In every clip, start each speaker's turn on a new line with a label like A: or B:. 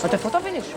A: A te foto finish?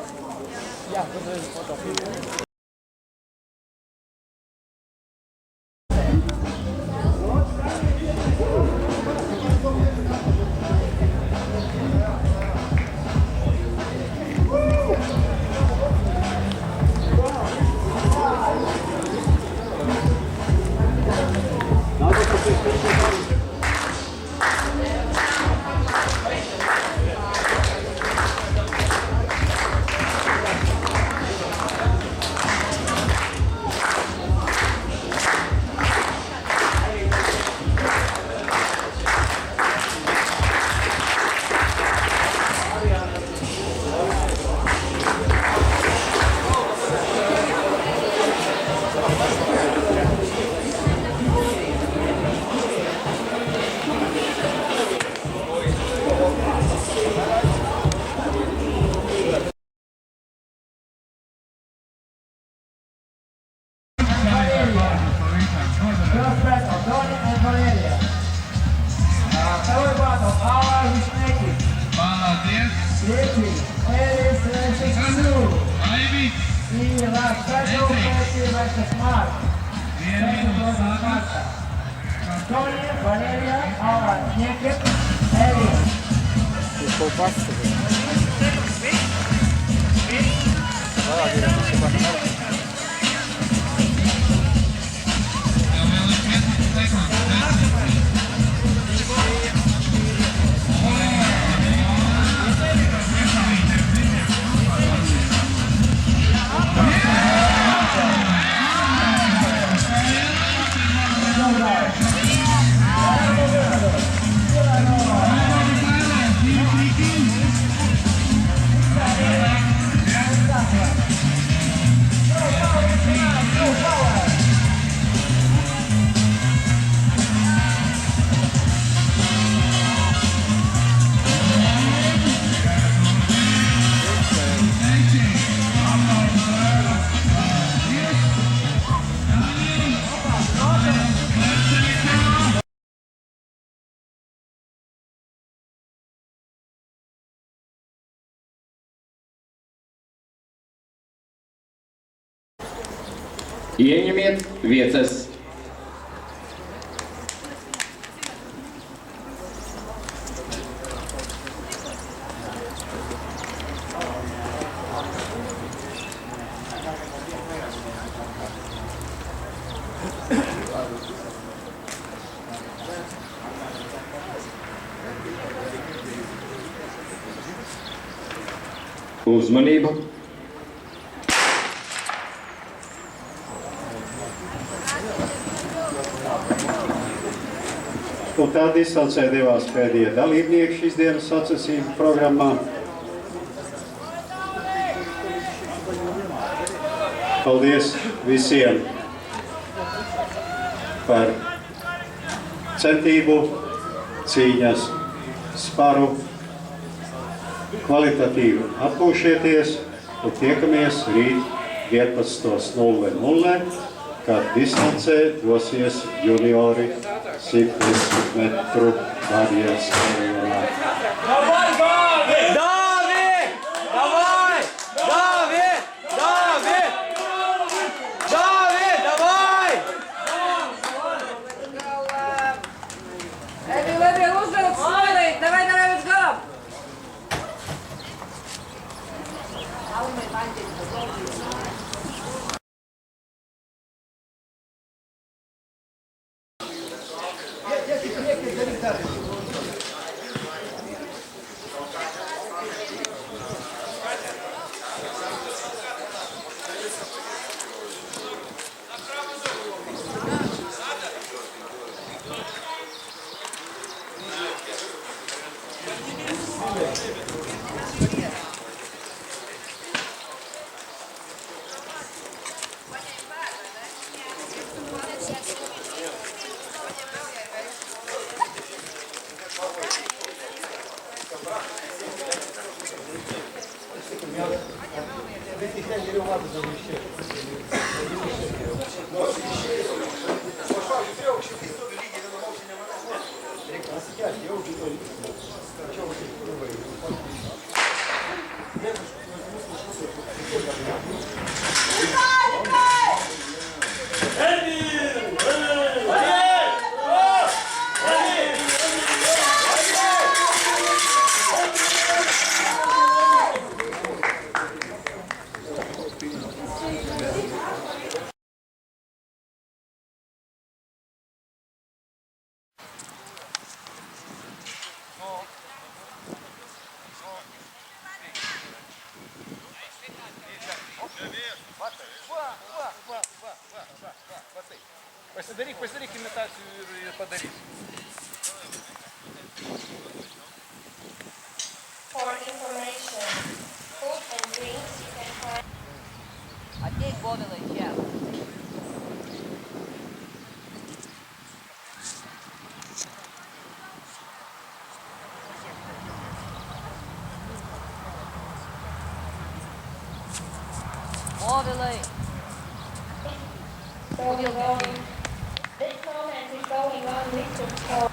B: Ieņemiet vietas. Uzmanību!
C: Un tad izsaucēja devās pēdējie dalībnieki šīs dienas sacensību programmā. Paldies visiem par centību, cīņas, sparu, kvalitatīvi atpūšieties un tiekamies rīt 11:00, kad distancē dosies juniori 110 metru barjeras skrējienā.
B: Посмотри имитацию и подари.
D: For information, food and drinks you can find.
A: А де Говіла є? Говіла.
D: This moment is going on research for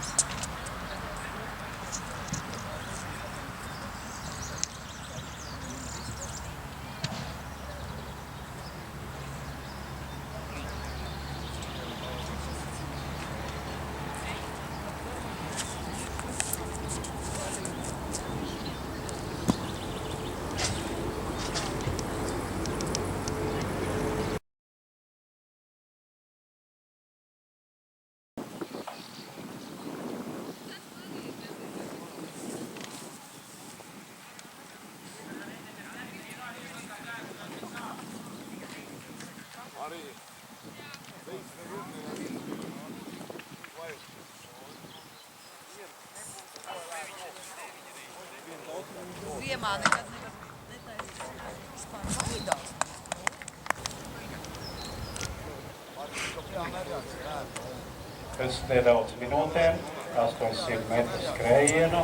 C: Pēc nedaudz minūtēm 800 metru skrējienā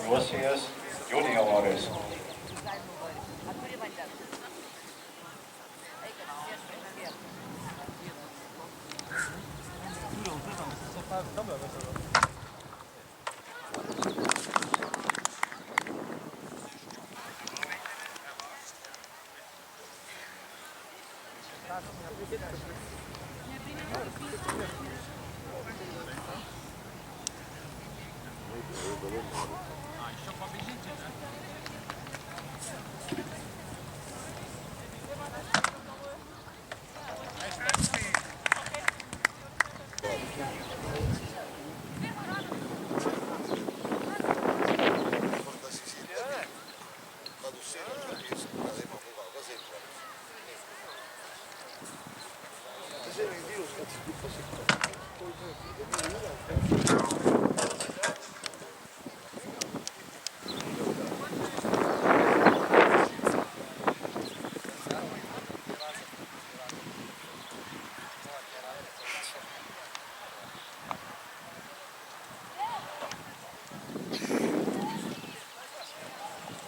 C: dosies junioris.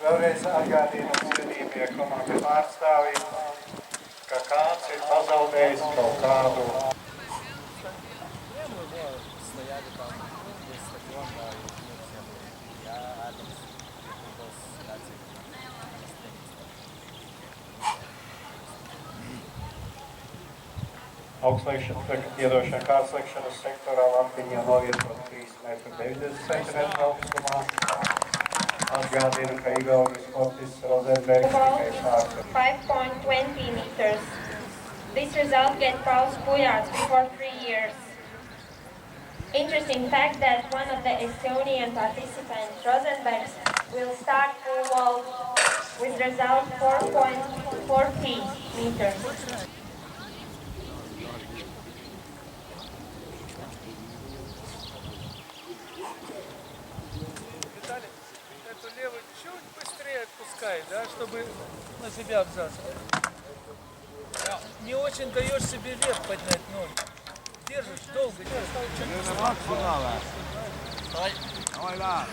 C: Vēlreiz atgādīju cienījamie komandu pārstāvji, ka kāds ir pazaudējis kaut kādu. Iedošana kārtslēkšanas sektorā lampiņā novietot 3,90 m augstumā. Atgādinu, ka Igaunis sportists Rozenbergs tikai sāka.
D: 5.20 meters. This result gets Paul Spujars before 3 years. Interesting fact that one of the Estonian participants, Rosenberg, will start full vault with result 4.40 meters.
B: Эту левую чуть быстрее отпускай, да, чтобы на себя абзац. Не очень даешь себе вверх поднять ноги. Держишь. долго. Я стал
E: Давай, да.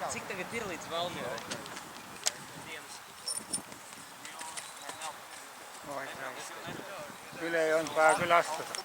A: Cik tagad ir līdz Valmierai?
B: Üle ei olnud vaja küll astuda.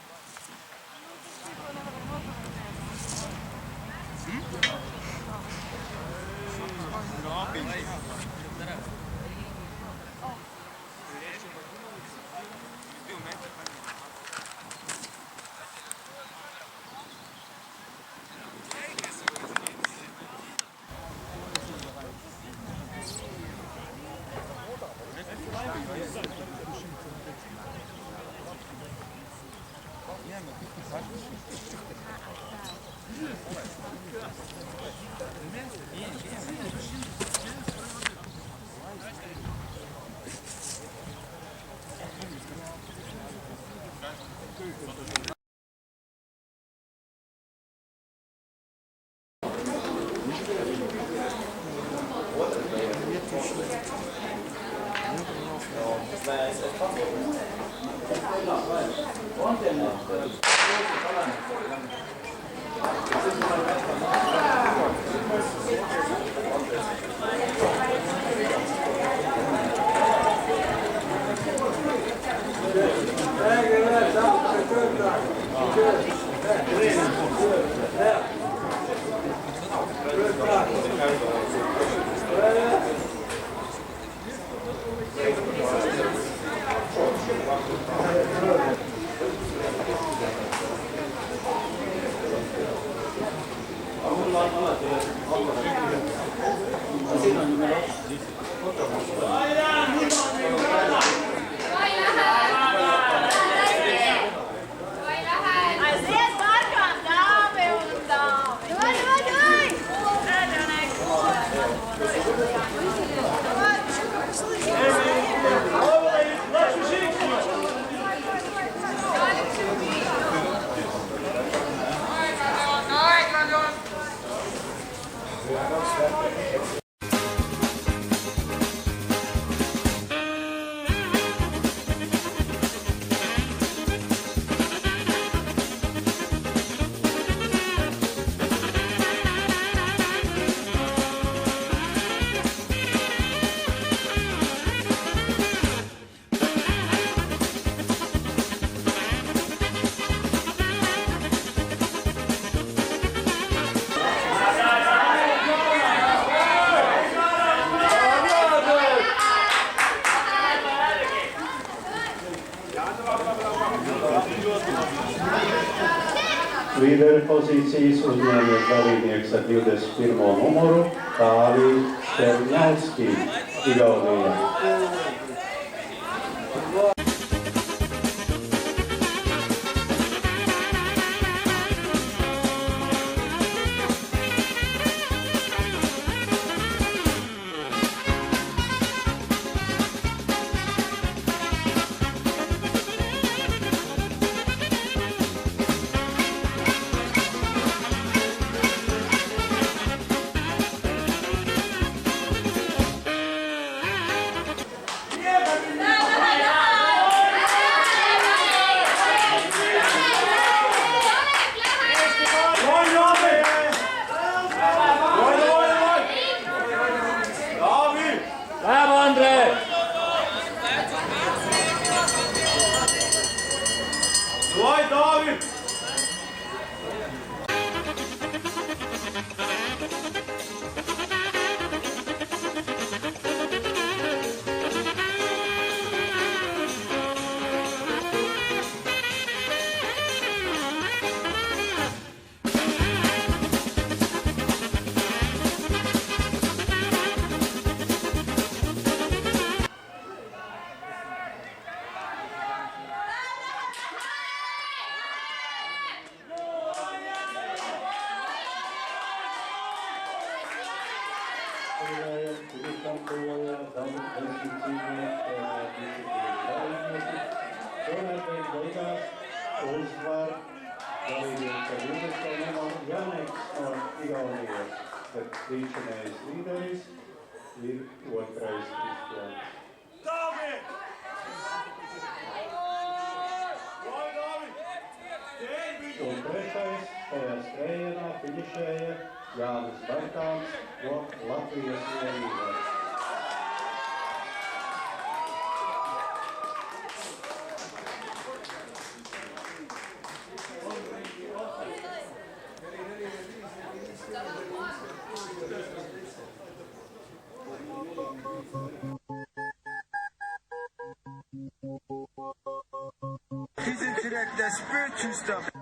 C: Līderpozīcijas uzņēmēs dalībnieks ar 21. numuru Tāvī Šterņauskī, Igaunija. Поздравляем Филиппа Завод Конституции, Šonedēļ beigās uzvar dalībnieks ar uzvaru Janeks no Igaunijas, bet līdzinējais līderis ir otrais Kristians. Un trešais tajā skrējienā finišēja Jānis Bartāns no Latvijas vienības.
E: His intellect, that's spiritual stuff.